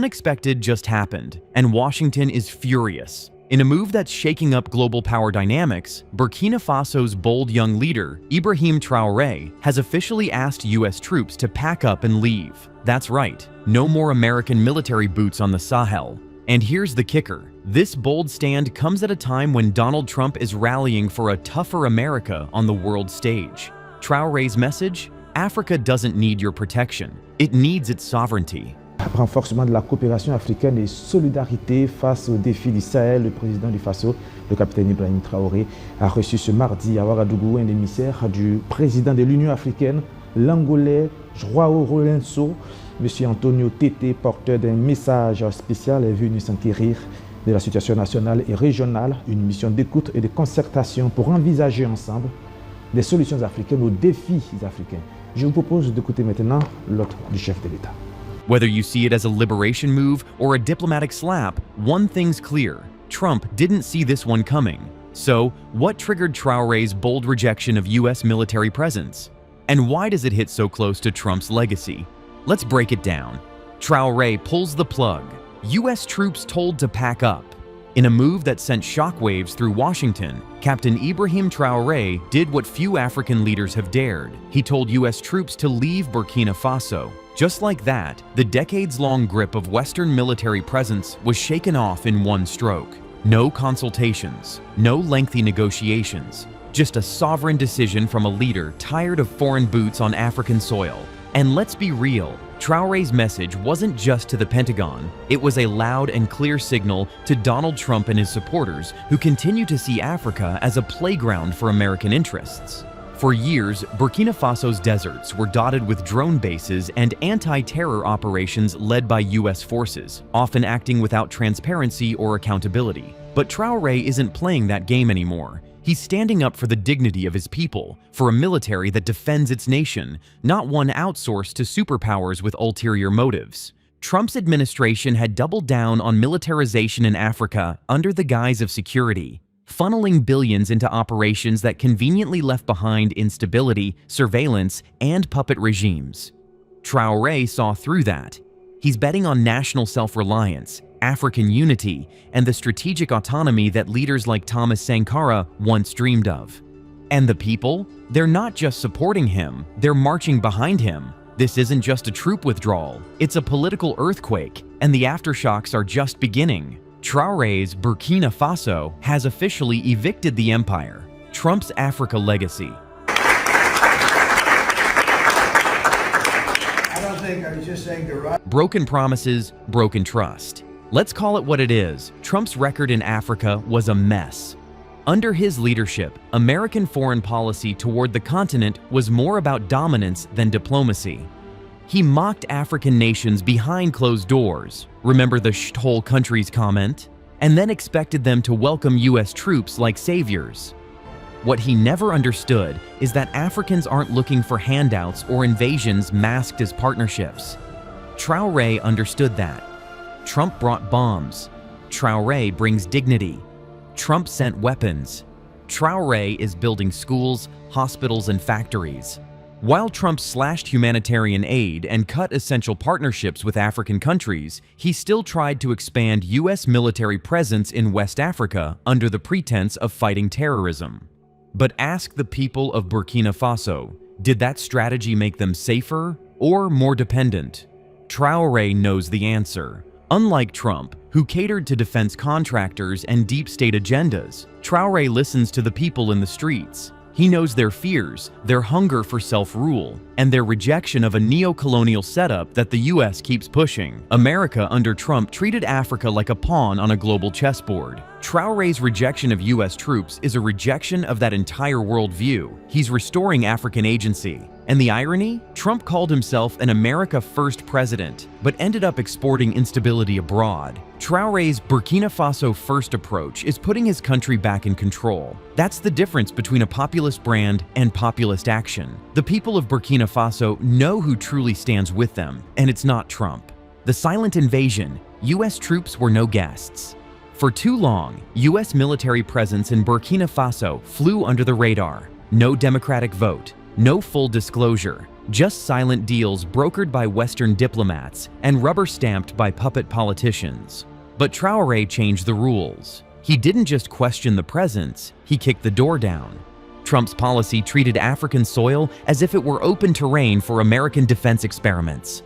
unexpected just happened, and Washington is furious. In a move that's shaking up global power dynamics, Burkina Faso's bold young leader, Ibrahim Traoré, has officially asked US troops to pack up and leave. That's right, no more American military boots on the Sahel. And here's the kicker. This bold stand comes at a time when Donald Trump is rallying for a tougher America on the world stage. Traoré's message? Africa doesn't need your protection. It needs its sovereignty. Renforcement de la coopération africaine et solidarité face aux défis du Sahel, le président du Faso, le capitaine Ibrahim Traoré, a reçu ce mardi à Ouagadougou un émissaire du président de l'Union africaine, l'Angolais João Lourenço. M. Antonio Tete, porteur d'un message spécial, est venu s'enquérir de la situation nationale et régionale, une mission d'écoute et de concertation pour envisager ensemble des solutions africaines aux défis africains. Je vous propose d'écouter maintenant l'hôte du chef de l'État. Whether you see it as a liberation move or a diplomatic slap, one thing's clear. Trump didn't see this one coming. So, what triggered Traoré's bold rejection of US military presence? And why does it hit so close to Trump's legacy? Let's break it down. Traoré pulls the plug. US troops told to pack up. In a move that sent shockwaves through Washington, Captain Ibrahim Traoré did what few African leaders have dared. He told US troops to leave Burkina Faso. Just like that, the decades-long grip of Western military presence was shaken off in one stroke. No consultations, no lengthy negotiations, just a sovereign decision from a leader tired of foreign boots on African soil. And let's be real, Traoré's message wasn't just to the Pentagon, it was a loud and clear signal to Donald Trump and his supporters who continue to see Africa as a playground for American interests. For years, Burkina Faso's deserts were dotted with drone bases and anti-terror operations led by US forces, often acting without transparency or accountability. But Traoré isn't playing that game anymore. He's standing up for the dignity of his people, for a military that defends its nation, not one outsourced to superpowers with ulterior motives. Trump's administration had doubled down on militarization in Africa under the guise of security, funneling billions into operations that conveniently left behind instability, surveillance, and puppet regimes. Traoré saw through that. He's betting on national self-reliance, African unity, and the strategic autonomy that leaders like Thomas Sankara once dreamed of. And the people? They're not just supporting him, they're marching behind him. This isn't just a troop withdrawal, it's a political earthquake, and the aftershocks are just beginning. Traoré's Burkina Faso has officially evicted the empire. Trump's Africa legacy. I don't think I was just saying the right. Broken promises, broken trust. Let's call it what it is. Trump's record in Africa was a mess. Under his leadership, American foreign policy toward the continent was more about dominance than diplomacy. He mocked African nations behind closed doors, remember the whole countries comment, and then expected them to welcome US troops like saviors. What he never understood is that Africans aren't looking for handouts or invasions masked as partnerships. Traoré understood that. Trump brought bombs. Traoré brings dignity. Trump sent weapons. Traoré is building schools, hospitals, and factories. While Trump slashed humanitarian aid and cut essential partnerships with African countries, he still tried to expand US military presence in West Africa under the pretense of fighting terrorism. But ask the people of Burkina Faso, did that strategy make them safer or more dependent? Traoré knows the answer. Unlike Trump, who catered to defense contractors and deep state agendas, Traoré listens to the people in the streets. He knows their fears, their hunger for self-rule, and their rejection of a neo-colonial setup that the US keeps pushing. America under Trump treated Africa like a pawn on a global chessboard. Traoré's rejection of US troops is a rejection of that entire worldview. He's restoring African agency. And the irony? Trump called himself an America First president, but ended up exporting instability abroad. Traoré's Burkina Faso First approach is putting his country back in control. That's the difference between a populist brand and populist action. The people of Burkina Faso know who truly stands with them, and it's not Trump. The silent invasion, US troops were no guests. For too long, US military presence in Burkina Faso flew under the radar. No democratic vote. No full disclosure, just silent deals brokered by Western diplomats and rubber-stamped by puppet politicians. But Traoré changed the rules. He didn't just question the presence, he kicked the door down. Trump's policy treated African soil as if it were open terrain for American defense experiments.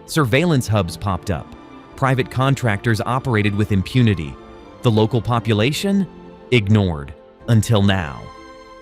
Surveillance hubs popped up. Private contractors operated with impunity. The local population? Ignored. Until now.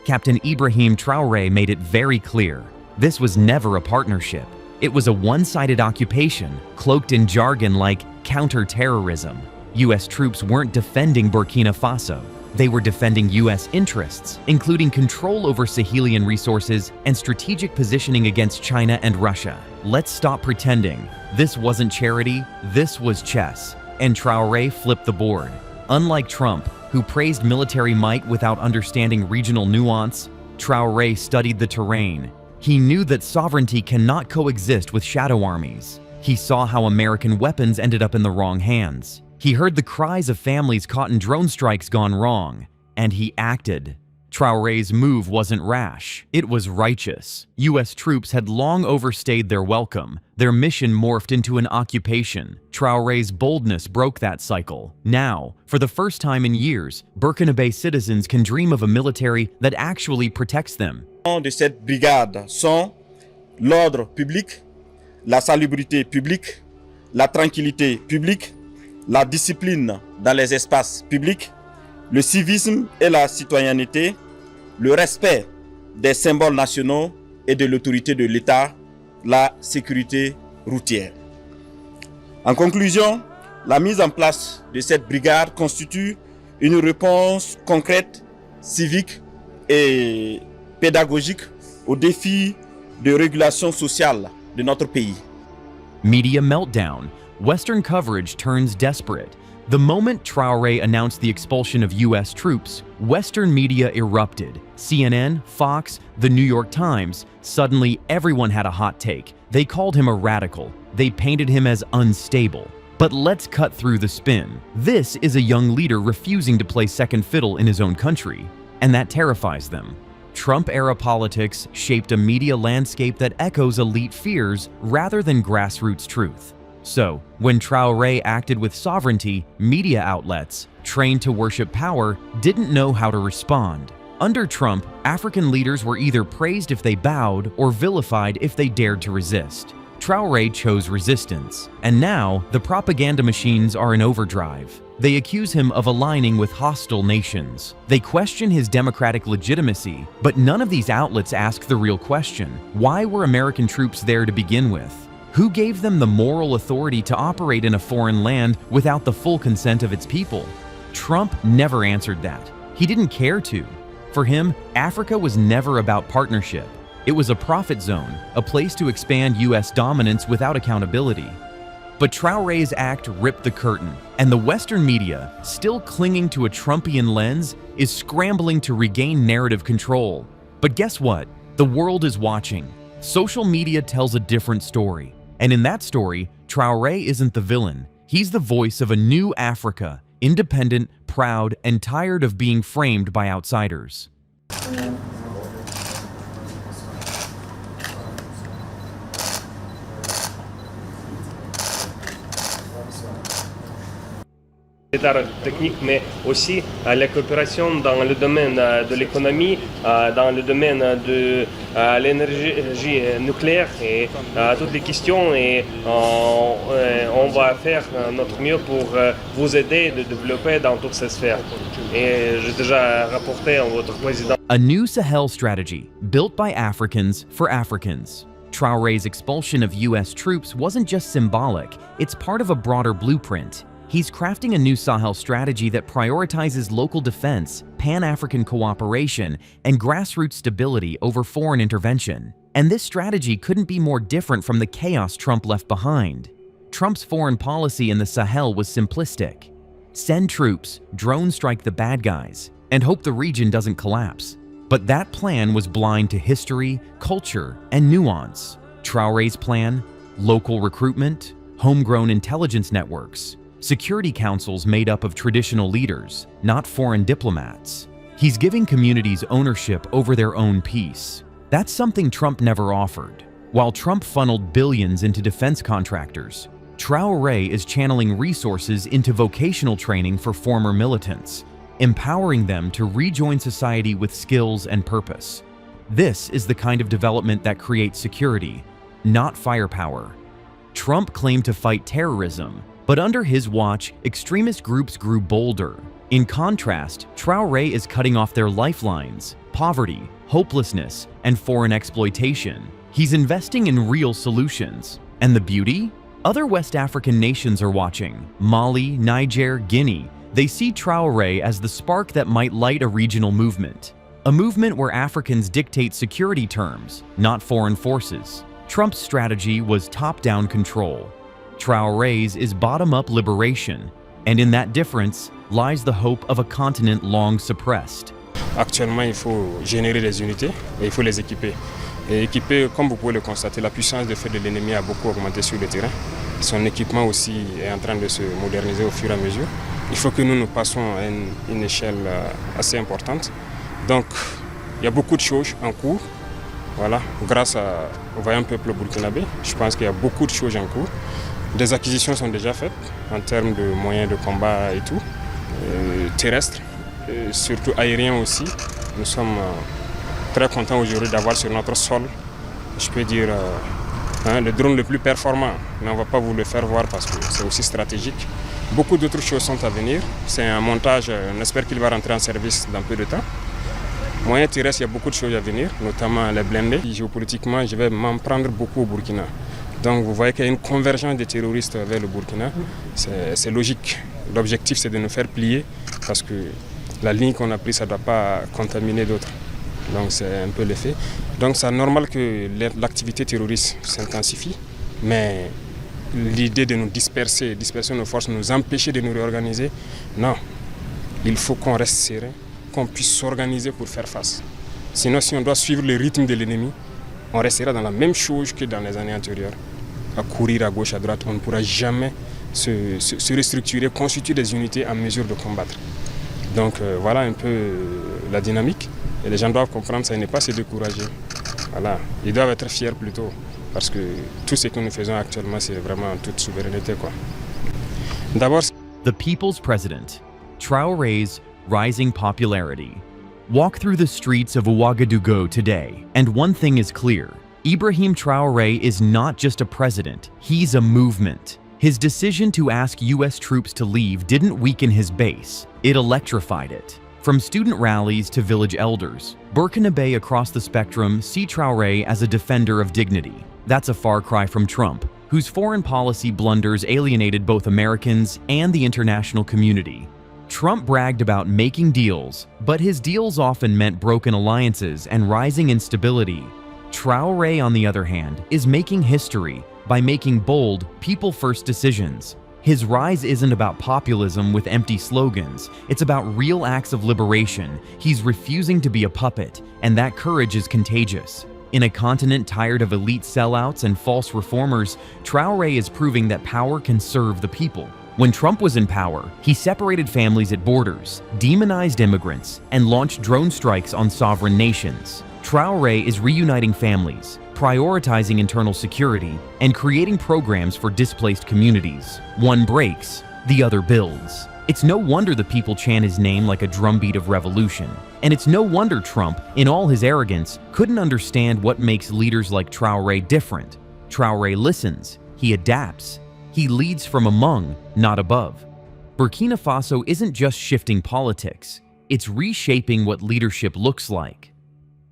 Captain Ibrahim Traoré made it very clear. This was never a partnership. It was a one-sided occupation, cloaked in jargon like counter-terrorism. U.S. troops weren't defending Burkina Faso. They were defending U.S. interests, including control over Sahelian resources and strategic positioning against China and Russia. Let's stop pretending. This wasn't charity, this was chess. And Traoré flipped the board. Unlike Trump, who praised military might without understanding regional nuance, Traoré studied the terrain. He knew that sovereignty cannot coexist with shadow armies. He saw how American weapons ended up in the wrong hands. He heard the cries of families caught in drone strikes gone wrong, and he acted. Traoré's move wasn't rash, it was righteous. U.S. troops had long overstayed their welcome. Their mission morphed into an occupation. Traoré's boldness broke that cycle. Now, for the first time in years, Burkinabe citizens can dream of a military that actually protects them. De cette brigade sont l'ordre public, la salubrité publique, la tranquillité publique, la discipline dans les espaces publics, le civisme et la citoyenneté, le respect des symboles nationaux et de l'autorité de l'État, la sécurité routière. En conclusion, la mise en place de cette brigade constitue une réponse concrète, civique et pédagogique aux défis de régulation sociale de notre pays. Media meltdown. Western coverage turns desperate. The moment Traoré announced the expulsion of U.S. troops, Western media erupted. CNN, Fox, The New York Times, suddenly everyone had a hot take. They called him a radical. They painted him as unstable. But let's cut through the spin. This is a young leader refusing to play second fiddle in his own country, and that terrifies them. Trump-era politics shaped a media landscape that echoes elite fears rather than grassroots truth. So, when Traoré acted with sovereignty, media outlets, trained to worship power, didn't know how to respond. Under Trump, African leaders were either praised if they bowed or vilified if they dared to resist. Traoré chose resistance, and now the propaganda machines are in overdrive. They accuse him of aligning with hostile nations. They question his democratic legitimacy, but none of these outlets ask the real question: why were American troops there to begin with? Who gave them the moral authority to operate in a foreign land without the full consent of its people? Trump never answered that. He didn't care to. For him, Africa was never about partnership. It was a profit zone, a place to expand U.S. dominance without accountability. But Traoré's act ripped the curtain, and the Western media, still clinging to a Trumpian lens, is scrambling to regain narrative control. But guess what? The world is watching. Social media tells a different story. And in that story, Traoré isn't the villain. He's the voice of a new Africa, independent, proud, and tired of being framed by outsiders. technique, mais aussi la coopération dans le domaine de l'économie, dans le domaine de l'énergie nucléaire et toutes les questions. Et on va faire notre mieux pour vous aider de développer dans toutes ces sphères. Et j'ai déjà rapporté à votre président. A new Sahel strategy, built by Africans for Africans. Traoré's expulsion of U.S. troops wasn't just symbolic, it's part of a broader blueprint. He's crafting a new Sahel strategy that prioritizes local defense, Pan-African cooperation, and grassroots stability over foreign intervention. And this strategy couldn't be more different from the chaos Trump left behind. Trump's foreign policy in the Sahel was simplistic. Send troops, drone strike the bad guys, and hope the region doesn't collapse. But that plan was blind to history, culture, and nuance. Traoré's plan? Local recruitment, homegrown intelligence networks, security councils made up of traditional leaders, not foreign diplomats. He's giving communities ownership over their own peace. That's something Trump never offered. While Trump funneled billions into defense contractors, Traoré is channeling resources into vocational training for former militants, empowering them to rejoin society with skills and purpose. This is the kind of development that creates security, not firepower. Trump claimed to fight terrorism, but under his watch, extremist groups grew bolder. In contrast, Traoré is cutting off their lifelines, poverty, hopelessness, and foreign exploitation. He's investing in real solutions. And the beauty? Other West African nations are watching. Mali, Niger, Guinea. They see Traoré as the spark that might light a regional movement. A movement where Africans dictate security terms, not foreign forces. Trump's strategy was top-down control. Traoré's is bottom-up liberation. And in that difference lies the hope of a continent long suppressed. Actuellement, il faut générer des unités et il faut les équiper. Et équiper, comme vous pouvez le constater, la puissance de feu de l'ennemi a beaucoup augmenté sur le terrain. Son équipement aussi est en train de se moderniser au fur et à mesure. Il faut que nous passons à une échelle assez importante. Donc, il y a beaucoup de choses en cours. Voilà, grâce au vaillant peuple burkinabé, je pense qu'il y a beaucoup de choses en cours. Des acquisitions sont déjà faites en termes de moyens de combat et tout, terrestres, surtout aériens aussi. Nous sommes très contents aujourd'hui d'avoir sur notre sol, je peux dire, le drone le plus performant. Mais on ne va pas vous le faire voir parce que c'est aussi stratégique. Beaucoup d'autres choses sont à venir. C'est un montage, on espère qu'il va rentrer en service dans peu de temps. Moyen terrestre, il y a beaucoup de choses à venir, notamment les blindés. Géopolitiquement, je vais m'en prendre beaucoup au Burkina. Donc vous voyez qu'il y a une convergence des terroristes vers le Burkina. C'est logique. L'objectif, c'est de nous faire plier parce que la ligne qu'on a prise, ça ne doit pas contaminer d'autres. Donc c'est un peu l'effet. Donc c'est normal que l'activité terroriste s'intensifie, mais l'idée de nous disperser nos forces, nous empêcher de nous réorganiser, non. Il faut qu'on reste serein, qu'on puisse s'organiser pour faire face. Sinon, si on doit suivre le rythme de l'ennemi, on restera dans la même chose que dans les années antérieures, à courir à gauche, à droite. On ne pourra jamais se restructurer, constituer des unités en mesure de combattre. Donc voilà un peu la dynamique. Et les gens doivent comprendre ça, et ne pas se décourager. Voilà. Ils doivent être fiers plutôt, parce que tout ce que nous faisons actuellement, c'est vraiment en toute souveraineté, quoi. D'abord, The People's President, Traoré's rising popularity. Walk through the streets of Ouagadougou today, and one thing is clear. Ibrahim Traoré is not just a president, he's a movement. His decision to ask US troops to leave didn't weaken his base, it electrified it. From student rallies to village elders, Burkinabe across the spectrum see Traoré as a defender of dignity. That's a far cry from Trump, whose foreign policy blunders alienated both Americans and the international community. Trump bragged about making deals, but his deals often meant broken alliances and rising instability. Traoré, on the other hand, is making history by making bold, people-first decisions. His rise isn't about populism with empty slogans, it's about real acts of liberation. He's refusing to be a puppet, and that courage is contagious. In a continent tired of elite sellouts and false reformers, Traoré is proving that power can serve the people. When Trump was in power, he separated families at borders, demonized immigrants, and launched drone strikes on sovereign nations. Traoré is reuniting families, prioritizing internal security, and creating programs for displaced communities. One breaks, the other builds. It's no wonder the people chant his name like a drumbeat of revolution. And it's no wonder Trump, in all his arrogance, couldn't understand what makes leaders like Traoré different. Traoré listens, he adapts, he leads from among, not above. Burkina Faso isn't just shifting politics, it's reshaping what leadership looks like.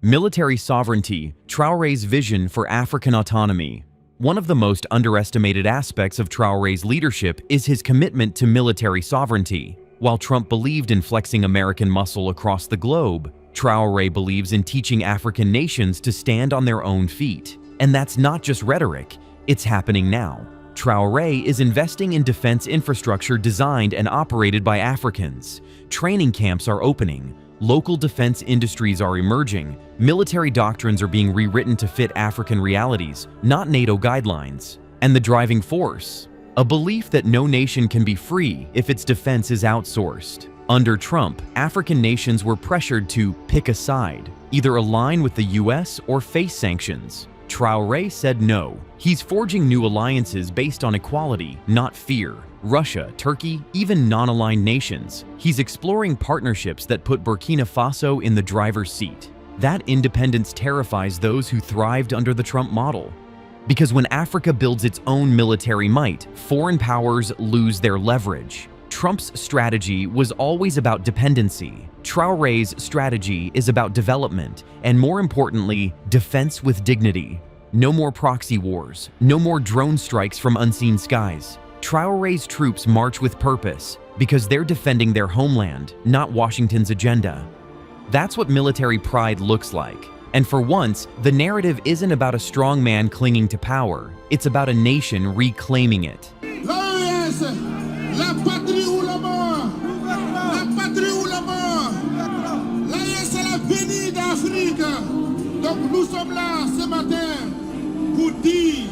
Military sovereignty, Traoré's vision for African autonomy. One of the most underestimated aspects of Traoré's leadership is his commitment to military sovereignty. While Trump believed in flexing American muscle across the globe, Traoré believes in teaching African nations to stand on their own feet. And that's not just rhetoric, it's happening now. Traoré is investing in defense infrastructure designed and operated by Africans. Training camps are opening. Local defense industries are emerging, military doctrines are being rewritten to fit African realities, not NATO guidelines. And the driving force? A belief that no nation can be free if its defense is outsourced. Under Trump, African nations were pressured to pick a side, either align with the US or face sanctions. Traoré said no. He's forging new alliances based on equality, not fear. Russia, Turkey, even non-aligned nations. He's exploring partnerships that put Burkina Faso in the driver's seat. That independence terrifies those who thrived under the Trump model. Because when Africa builds its own military might, foreign powers lose their leverage. Trump's strategy was always about dependency. Traoré's strategy is about development, and more importantly, defense with dignity. No more proxy wars, no more drone strikes from unseen skies. Traoré's troops march with purpose because they're defending their homeland, not Washington's agenda. That's what military pride looks like. And for once, the narrative isn't about a strong man clinging to power. It's about a nation reclaiming it. La patrie ou la mort. La patrie ou la mort. L'AES est l'avenir d'Afrique. Donc nous sommes là ce matin pour dire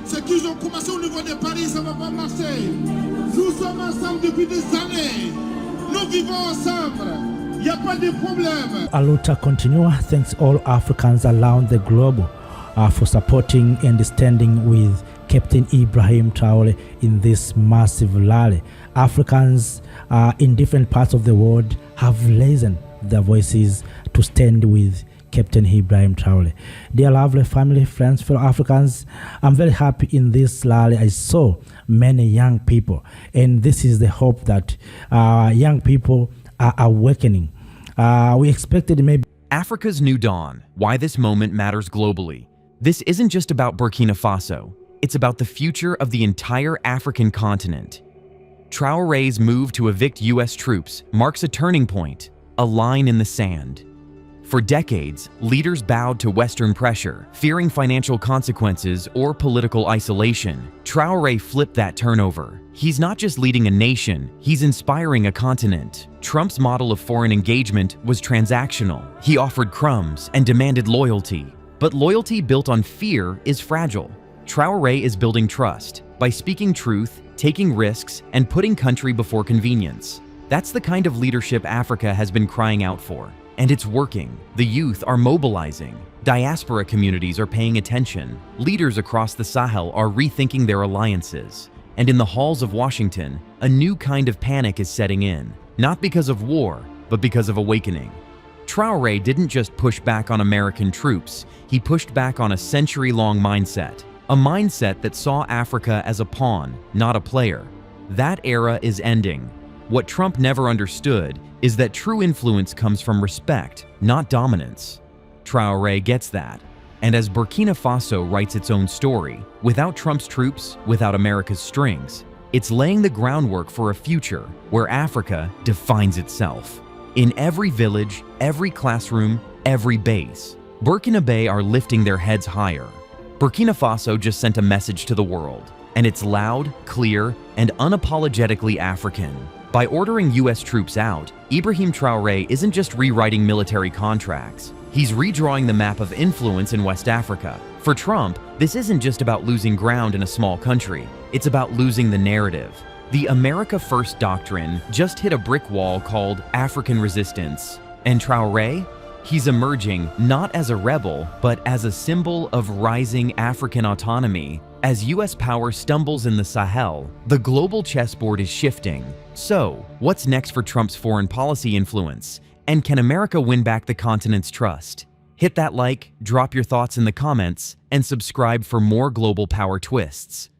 ce qu'ils ont commencé au niveau de Paris, ça ne va pas marcher. Nous sommes ensemble depuis des années. Nous vivons ensemble. Il n'y a pas de problème. Aluta continua thanks all Africans around the globe for supporting and standing with Captain Ibrahim Traore in this massive rally. Africans in different parts of the world have raised their voices to stand with Captain Ibrahim Traore. Dear lovely family, friends, fellow Africans, I'm very happy in this rally. I saw many young people, and this is the hope that young people are awakening. We expected maybe Africa's new dawn, why this moment matters globally. This isn't just about Burkina Faso. It's about the future of the entire African continent. Traoré's move to evict US troops marks a turning point, a line in the sand. For decades, leaders bowed to Western pressure, fearing financial consequences or political isolation. Traoré flipped that turnover. He's not just leading a nation, he's inspiring a continent. Trump's model of foreign engagement was transactional. He offered crumbs and demanded loyalty. But loyalty built on fear is fragile. Traoré is building trust by speaking truth, taking risks, and putting country before convenience. That's the kind of leadership Africa has been crying out for. And it's working. The youth are mobilizing. Diaspora communities are paying attention. Leaders across the Sahel are rethinking their alliances. And in the halls of Washington, a new kind of panic is setting in. Not because of war, but because of awakening. Traoré didn't just push back on American troops, he pushed back on a century-long mindset. A mindset that saw Africa as a pawn, not a player. That era is ending. What Trump never understood is that true influence comes from respect, not dominance. Traoré gets that. And as Burkina Faso writes its own story, without Trump's troops, without America's strings, it's laying the groundwork for a future where Africa defines itself. In every village, every classroom, every base, Burkinabe are lifting their heads higher. Burkina Faso just sent a message to the world, and it's loud, clear, and unapologetically African. By ordering US troops out, Ibrahim Traoré isn't just rewriting military contracts. He's redrawing the map of influence in West Africa. For Trump, this isn't just about losing ground in a small country. It's about losing the narrative. The America First doctrine just hit a brick wall called African resistance. And Traoré? He's emerging not as a rebel, but as a symbol of rising African autonomy. As US power stumbles in the Sahel, the global chessboard is shifting. So, what's next for Trump's foreign policy influence? And can America win back the continent's trust? Hit that like, drop your thoughts in the comments, and subscribe for more global power twists.